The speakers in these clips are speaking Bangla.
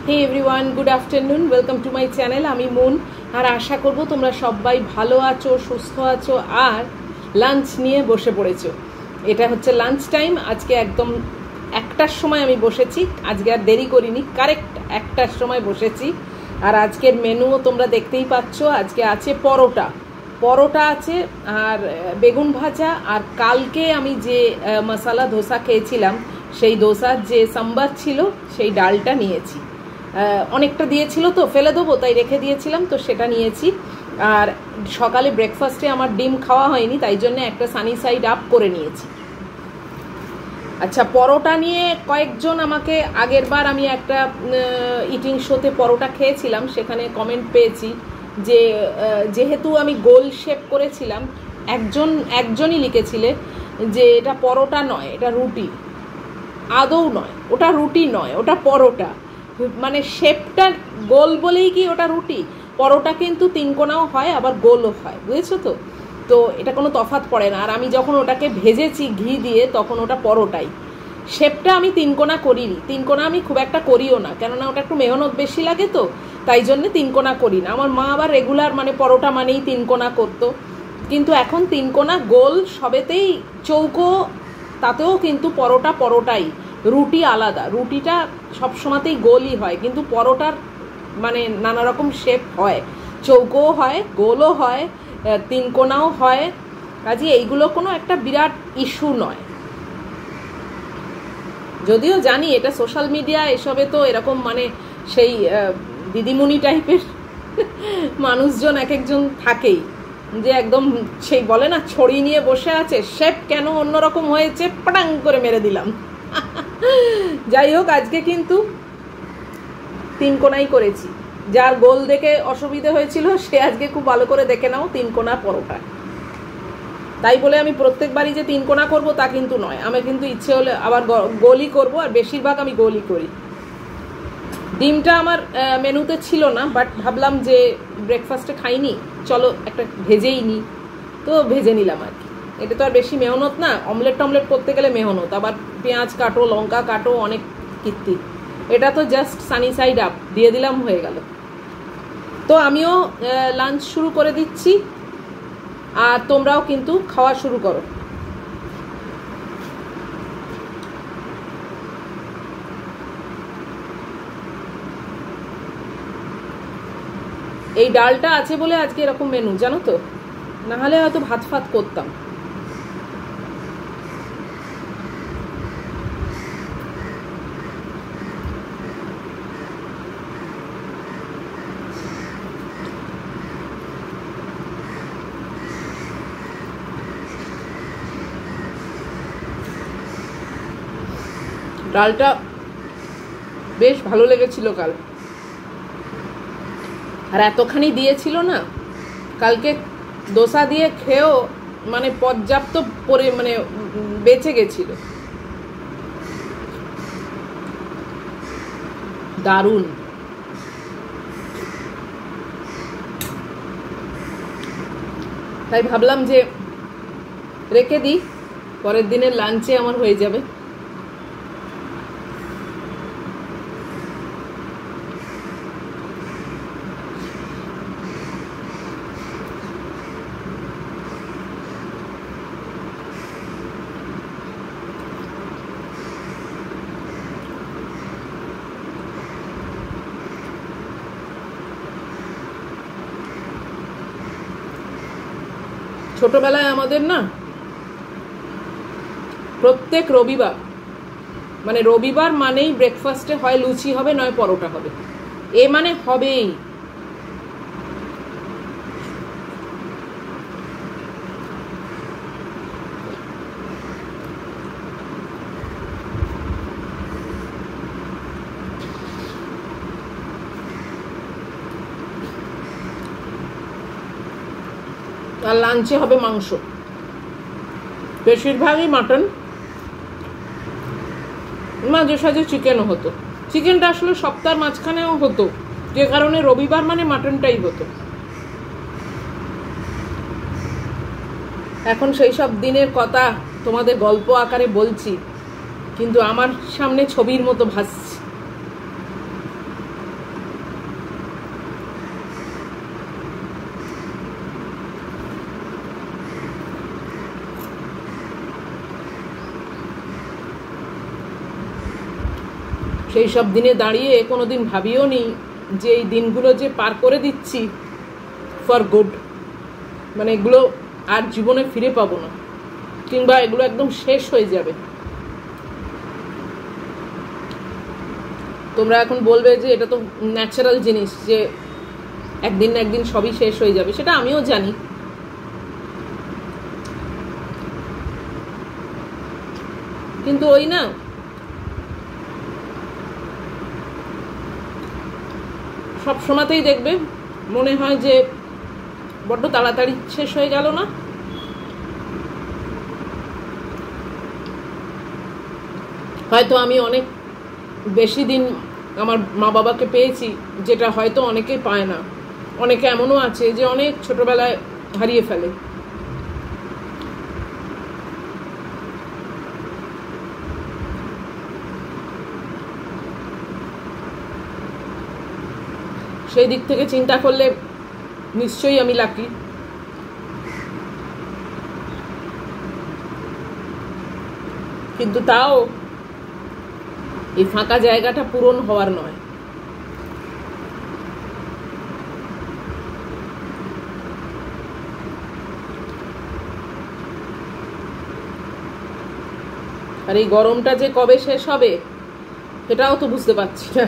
Hey everyone, good afternoon, welcome to my channel. আমি মুন, আর আশা করব তোমরা সবাই ভালো আছো, সুস্থ আছো আর লাঞ্চ নিয়ে বসে পড়েছো। এটা হচ্ছে লাঞ্চ টাইম। আজকে একদম 1টার সময় আমি বসেছি, আজকে আর দেরি করিনি, কারেক্ট 1টার সময় বসেছি। আর আজকের মেনুও তোমরা দেখতেই পাচ্ছ। আজকে আছে পরোটা আছে আর বেগুন ভাজা, আর কালকে আমি যে মশলা ধোসা খেয়েছিলাম সেই ধোসার যে সাম্বার ছিল সেই ডালটা নিয়েছি। অনেকটা দিয়েছিল তো ফেলে দেবো, তাই রেখে দিয়েছিলাম, তো সেটা নিয়েছি। আর সকালে ব্রেকফাস্টে আমার ডিম খাওয়া হয়নি, তাই জন্য একটা সানি সাইড আপ করে নিয়েছি। আচ্ছা, পরোটা নিয়ে কয়েকজন আমাকে, আগের বার আমি একটা ইটিং শোতে পরোটা খেয়েছিলাম, সেখানে কমেন্ট পেয়েছি যে যেহেতু আমি গোল শেপ করেছিলাম, একজনই লিখেছিলে যে এটা পরোটা নয়, এটা রুটি। আদৌ নয়, ওটা রুটি নয়, ওটা পরোটা। মানে শেপটা গোল বলেই কি ওটা রুটি? পরোটা কিন্তু 3 কোণাও হয়, আবার গোলও হয়, বুঝেছো তো? তো এটা কোনো তফাৎ পড়ে না। আর আমি যখন ওটাকে ভেজেছি ঘি দিয়ে, তখন ওটা পরোটাই। শেপটা আমি 3 কোণা করিনি, 3 কোণা আমি খুব একটা করিও না, কেননা ওটা একটু মেহনত বেশি লাগে, তো তাই জন্যে 3 কোণা করি না। আমার মা আবার রেগুলার মানে পরোটা মানেই 3 কোণা করতো, কিন্তু এখন 3 কোণা গোল সবেতেই, চৌকো তাতেও কিন্তু পরোটাই। রুটি আলাদা, রুটিটা সবসময়তেই গোলই হয়, কিন্তু পরোটার মানে নানা রকম শেপ হয়, চৌকোও হয়, গোলও হয়, 3 কোণাও হয়। কাজে এইগুলো কোনো একটা বিরাট ইস্যু নয়। যদিও জানি এটা সোশ্যাল মিডিয়া এসবে তো এরকম মানে সেই দিদিমণি টাইপের মানুষজন এক একজন থাকেই, যে একদম সেই বলে না ছড়ি নিয়ে বসে আছে, শেপ কেন অন্যরকম হয়েছে, পাটাং করে মেরে দিলাম। যাই হোক, আজকে কিন্তু 3 কোণাই করেছি। যার গোল দেখে অসুবিধে হয়েছিল সে আজকে খুব ভালো করে দেখে নাও, 3 কোণা পরোটা। তাই বলে আমি প্রত্যেকবারই যে 3 কোণা করবো তা কিন্তু নয়, আমার কিন্তু ইচ্ছে হলে আবার গোলই করবো, আর বেশিরভাগ আমি গোলই করি। ডিমটা আমার মেনুতে ছিল না, বাট ভাবলাম যে ব্রেকফাস্টে খাইনি, চলো একটা ভেজেই নিই, তো ভেজে নিলাম আর কি। এটা তো আর বেশি মেহনত না, অমলেট করতে গেলে মেহনত, আবার পেঁয়াজ কাটো, লঙ্কা কাটো, অনেক কীর্তি। এটা তো জাস্ট সানি সাইড আপ দিয়ে দিলাম, হয়ে গেল। তো আমিও লাঞ্চ শুরু করে দিচ্ছি, আর তোমরাও কিন্তু খাওয়া শুরু করো। এই ডালটা আছে বলে আজকে এরকম মেনু, জানো তো, নাহলে হয়তো ভাত ফাত করতাম। ডালটা বেশ ভালো লেগেছিল কাল, আর এতখানি দিয়েছিল না, কালকে দোসা দিয়ে খেয়েও মানে পর্যাপ্ত মানে বেঁচে গেছিল। দারুণ। তাই ভাবলাম যে রেখে দিই, পরের দিনের লাঞ্চে আমার হয়ে যাবে। ছোটবেলায় আমাদের না প্রত্যেক রবিবার, মানে রবিবার মানেই ব্রেকফাস্টে হয় লুচি হবে, নয় পরোটা হবে, এ মানে হবেই। আর লাঞ্চে হবে মাংস, বেশিরভাগই মাটন, মাঝে সাঝে চিকেনও হতো। চিকেনটা আসলে সপ্তাহের মাঝখানেও হতো, যে কারণে রবিবার মানে মাটনটাই হতো। এখন সেই সব দিনের কথা তোমাদের গল্প আকারে বলছি, কিন্তু আমার সামনে ছবির মতো ভাসছে। সেই সব দিনে দাঁড়িয়ে কোনোদিন ভাবিও নি যে এই দিনগুলো যে পার করে দিচ্ছি ফর গুড, মানে এগুলো আর জীবনে ফিরে পাবো না, কিংবা এগুলো একদম শেষ হয়ে যাবে। তোমরা এখন বলবে যে এটা তো ন্যাচারাল জিনিস, যে একদিন না একদিন সবই শেষ হয়ে যাবে, সেটা আমিও জানি। কিন্তু ওই না, সব সময়তেই দেখবে মনে হয় যে বড্ড তাড়াতাড়ি শেষ হয়ে গেল না। হয়তো আমি অনেক বেশি দিন আমার মা বাবাকে পেয়েছি, যেটা হয়তো অনেকেই পায় না। অনেকে এমনও আছে যে অনেক ছোটবেলায় হারিয়ে ফেলে। সেই দিক থেকে চিন্তা করলে নিশ্চয়ই আমি লাকি। কিন্তু তাও এই ফাঁকা জায়গাটা পূরণ হওয়ার নয়। আর এই গরমটা যে কবে শেষ হবে সেটাও তো বুঝতে পারছি না।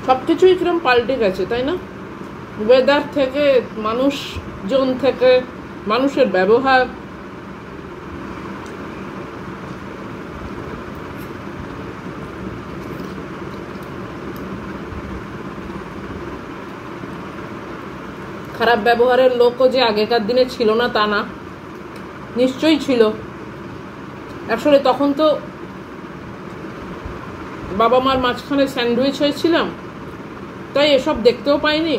সবকিছুই কিরম পাল্টে গেছে, তাই না? ওয়েদার থেকে, মানুষজন থেকে, মানুষের ব্যবহার। খারাপ ব্যবহারের লোকও যে আগেকার দিনে ছিল না তা না, নিশ্চয়ই ছিল। আসলে তখন তো বাবা মার মাঝখানে স্যান্ডউইচ হয়েছিলাম, তাই এসব দেখতেও পাইনি,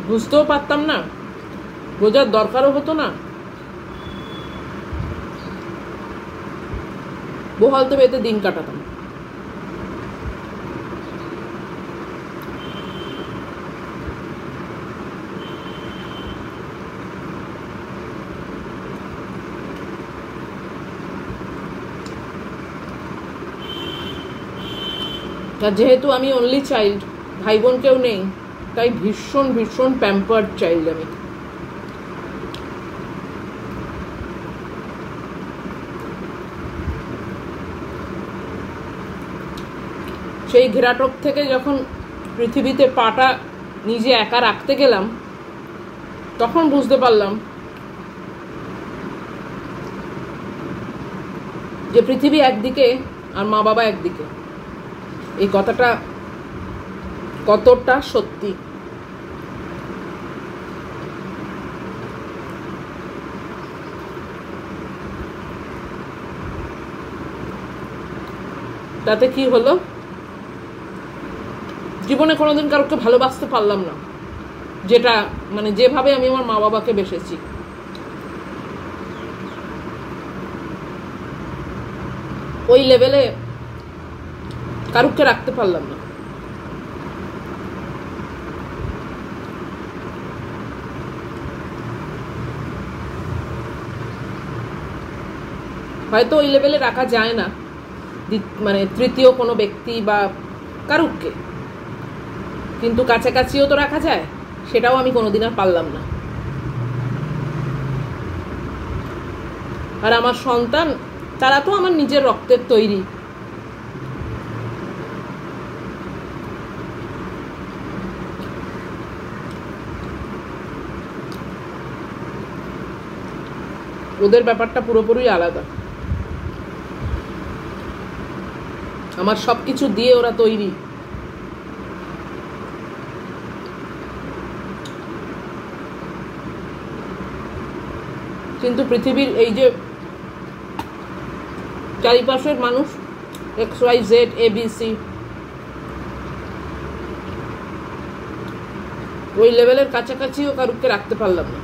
বুঝতেও পারতাম না, বোঝার দরকারও হতো না। বহালতে বেতে দিন কাটাতাম। আর যেহেতু আমি অনলি চাইল্ড, ভাই বোন কেউ নেই, তাই ভীষণ ভীষণ প্যাম্পার্ড চাইল্ড আমি। সেই ঘেরাটোপ থেকে যখন পৃথিবীতে পাটা নিজে একা রাখতে গেলাম, তখন বুঝতে পারলাম যে পৃথিবী একদিকে আর মা বাবা একদিকে। এই কথাটা কতটা সত্যি। তাতে কি হলো, জীবনে কোনোদিন কাউকে ভালোবাসতে পারলাম না, যেটা মানে যেভাবে আমি আমার মা বাবাকে বেসেছি। ওই লেভেলে কারুকে রাখতে পারলাম না। হয়তো ওই লেভেলে রাখা যায় না মানে তৃতীয় কোনো ব্যক্তি বা কারুককে, কিন্তু কাছাকাছিও তো রাখা যায়, সেটাও আমি কোনোদিন আর পারলাম না। আর আমার সন্তান, তারা তো আমার নিজের রক্তের তৈরি। ওদের ব্যাপারটা পুরোপুরি আলাদা। আমার সবকিছু দিয়ে ওরা তৈরি। কিন্তু পৃথিবীর এই যে চারিপাশের মানুষ, XYZ ABC, ওই লেভেলের কাছাকাছিও কারুকে রাখতে পারলাম না।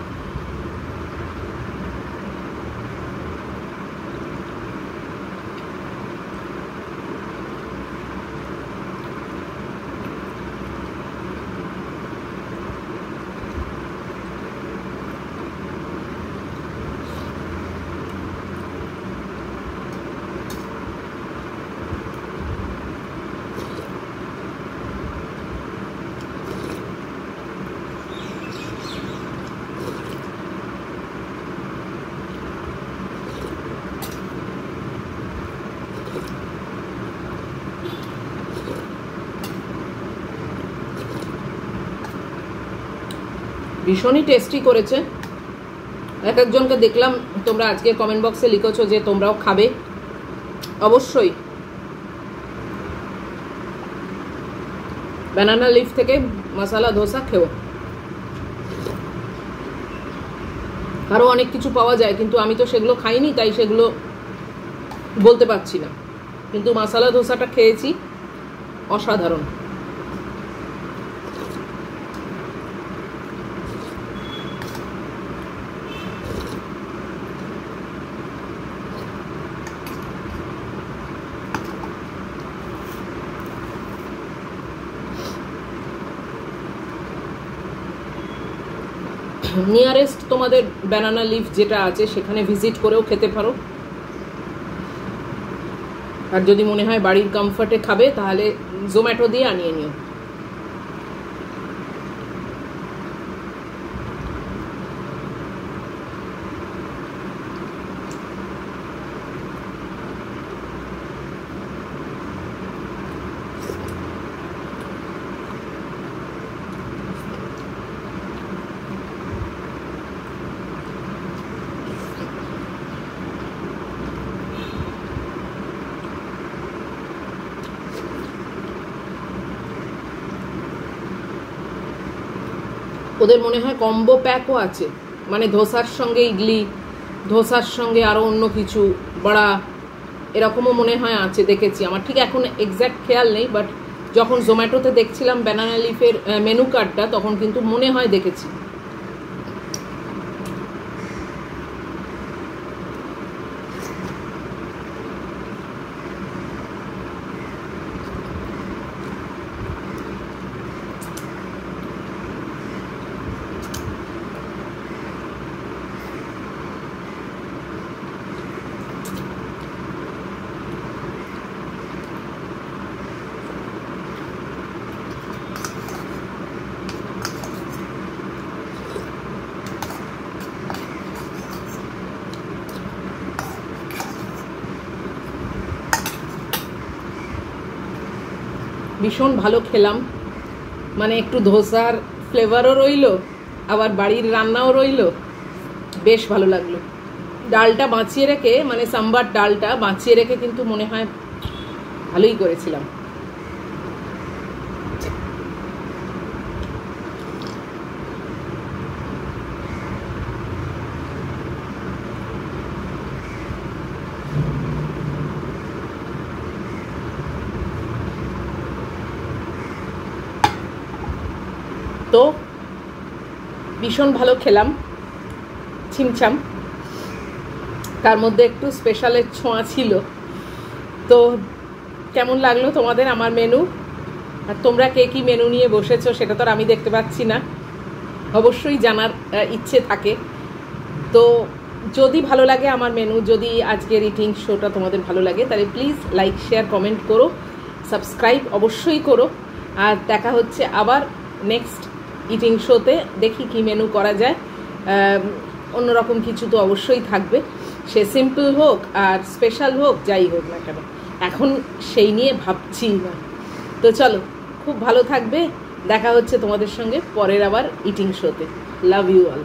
ভীষণই টেস্টি করেছে। এক একজনকে দেখলাম তোমরা আজকে কমেন্ট বক্সে লিখেছো যে তোমরাও খাবে। অবশ্যই ব্যানানা লিফ থেকে মশলা ধোসা খেও। আরও অনেক কিছু পাওয়া যায়, কিন্তু আমি তো সেগুলো খাইনি, তাই সেগুলো বলতে পারছি না। কিন্তু মশলা ধোসাটা খেয়েছি, অসাধারণ। নিয়ারেস্ট তোমাদের ব্যানানা লিফ যেটা আছে সেখানে ভিজিট করেও খেতে পারো। আর যদি মনে হয় বাড়ির কমফর্টে খাবে তাহলে জোম্যাটো দিয়ে আনিয়ে নিও। ওদের মনে হয় কম্বো প্যাকও আছে, মানে ধোসার সঙ্গে ইডলি, ধোসার সঙ্গে আরও অন্য কিছু বড়া, এরকমও মনে হয় আছে, দেখেছি। আমার ঠিক এখন এক্স্যাক্ট খেয়াল নেই, বাট যখন জোম্যাটোতে দেখছিলাম ব্যানানা লিফের মেনু কার্ডটা তখন কিন্তু মনে হয় দেখেছি। ভীষণ ভালো খেলাম, মানে একটু ধোসার ফ্লেভারও রইলো, আবার বাড়ির রান্নাও রইলো, বেশ ভালো লাগলো। ডালটা বাঁচিয়ে রেখে, মানে সাম্বার ডালটা বাঁচিয়ে রেখে কিন্তু মনে হয় ভালোই করেছিলাম। তো ভীষণ ভালো খেলাম, ছিমছাম, তার মধ্যে একটু স্পেশালের ছোঁয়া ছিল। তো কেমন লাগলো তোমাদের আমার মেনু? আর তোমরা কে কী মেনু নিয়ে বসেছো সেটা তো আর আমি দেখতে পাচ্ছি না, অবশ্যই জানার ইচ্ছে থাকে। তো যদি ভালো লাগে আমার মেনু, যদি আজকের ইটিং শোটা তোমাদের ভালো লাগে, তাহলে প্লিজ লাইক, শেয়ার, কমেন্ট করো, সাবস্ক্রাইব অবশ্যই করো। আর দেখা হচ্ছে আবার নেক্সট ইটিং শোতে। দেখি কি মেনু করা যায়, অন্যরকম কিছু তো অবশ্যই থাকবে, সে সিম্পল হোক আর স্পেশাল হোক, যাই হোক না কেন, এখন সেই নিয়ে ভাবছি না। তো চলো, খুব ভালো থাকবে, দেখা হচ্ছে তোমাদের সঙ্গে পরের আবার ইটিং শোতে। Love you all.